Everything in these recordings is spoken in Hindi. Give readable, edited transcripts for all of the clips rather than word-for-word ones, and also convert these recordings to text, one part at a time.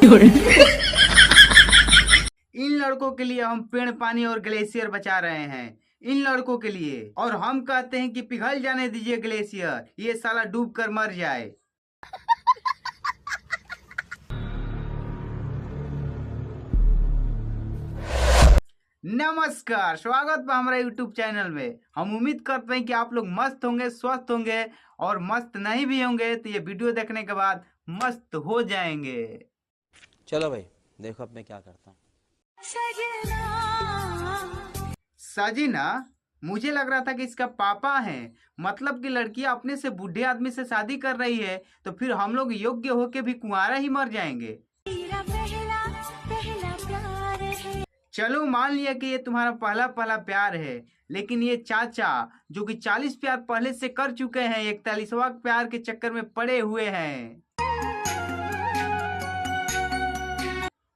इन लड़कों के लिए हम पेड़, पानी और ग्लेशियर बचा रहे हैं, इन लड़कों के लिए। और हम कहते हैं कि पिघल जाने दीजिए ग्लेशियर, ये साला डूब कर मर जाए। नमस्कार, स्वागत है हमारे YouTube चैनल में। हम उम्मीद करते हैं कि आप लोग मस्त होंगे, स्वस्थ होंगे, और मस्त नहीं भी होंगे तो ये वीडियो देखने के बाद मस्त हो जाएंगे। चलो भाई, देखो अब मैं क्या करता हूँ। सजीना, मुझे लग रहा था कि इसका पापा है। मतलब कि लड़कियां अपने से बूढ़े आदमी से शादी कर रही है तो फिर हम लोग योग्य होके भी कुंवारा ही मर जाएंगे। चलो मान लिया कि ये तुम्हारा पहला पहला प्यार है, लेकिन ये चाचा जो कि 40 प्यार पहले से कर चुके हैं, 41वां प्यार के चक्कर में पड़े हुए हैं।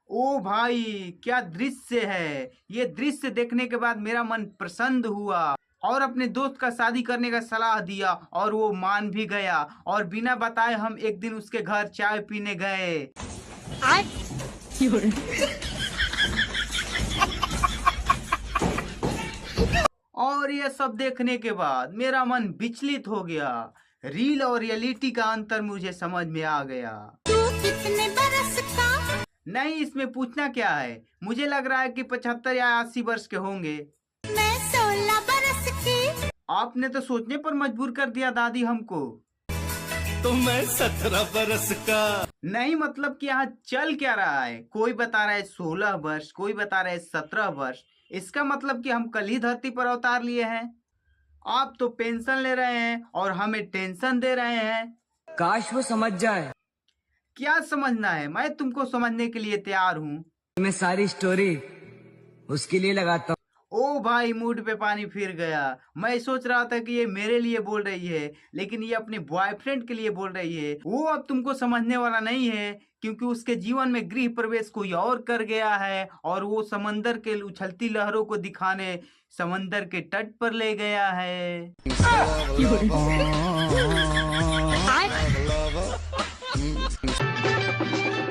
ओ भाई, क्या दृश्य है! ये दृश्य देखने के बाद मेरा मन प्रसन्न हुआ और अपने दोस्त का शादी करने का सलाह दिया, और वो मान भी गया। और बिना बताए हम एक दिन उसके घर चाय पीने गए। और ये सब देखने के बाद मेरा मन विचलित हो गया। रील और रियलिटी का अंतर मुझे समझ में आ गया। तू कितने बरस का? नहीं, इसमें पूछना क्या है। मुझे लग रहा है कि 75 या 80 वर्ष के होंगे। मैं 16 बरस की। आपने तो सोचने पर मजबूर कर दिया दादी हमको। तो मैं 17 बरस का। नहीं, मतलब कि यहाँ चल क्या रहा है? कोई बता रहा है 16 वर्ष, कोई बता रहा है 17 वर्ष। इसका मतलब कि हम कल ही धरती पर अवतार लिए हैं। आप तो पेंशन ले रहे हैं और हमें टेंशन दे रहे हैं। काश वो समझ जाए। क्या समझना है? मैं तुमको समझने के लिए तैयार हूँ। मैं सारी स्टोरी उसके लिए लगाता हूँ। ओ भाई, मूड पे पानी फिर गया। मैं सोच रहा था कि ये मेरे लिए बोल रही है, लेकिन ये अपने बॉयफ्रेंड के लिए बोल रही है। वो अब तुमको समझने वाला नहीं है, क्योंकि उसके जीवन में गृह प्रवेश कोई और कर गया है, और वो समंदर के उछलती लहरों को दिखाने समंदर के तट पर ले गया है।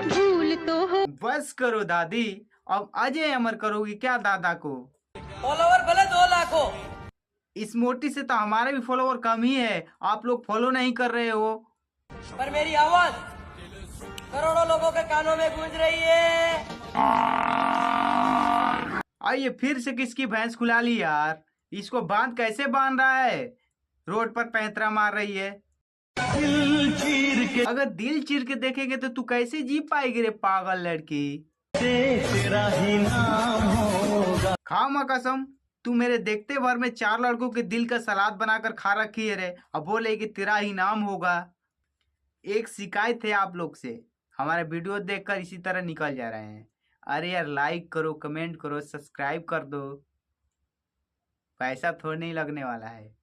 भूल तो हो। बस करो दादी, अब अजय अमर करोगी क्या दादा को? फॉलोवर भले 2 लाख हो। इस मोटी से तो हमारे भी फॉलोवर कम ही है। आप लोग फॉलो नहीं कर रहे हो। पर मेरी आवाज करोड़ों लोगों के कानों में गूंज रही है। आइए, फिर से किसकी भैंस खुला ली यार। इसको बांध कैसे बांध रहा है? रोड पर पैंतरा मार रही है। दिल चीर के अगर दिल चीर के देखेंगे तो तू कैसे जी पाएगी रे पागल लड़की। तेरा ही नाम होगा। खामा कसम, तू मेरे देखते भर में 4 लड़कों के दिल का सलाद बनाकर खा रखी है रे, अब बोले कि तेरा ही नाम होगा। एक शिकायत है आप लोग से, हमारे वीडियो देखकर इसी तरह निकल जा रहे हैं। अरे यार, लाइक करो, कमेंट करो, सब्सक्राइब कर दो। पैसा थोड़ा नहीं लगने वाला है।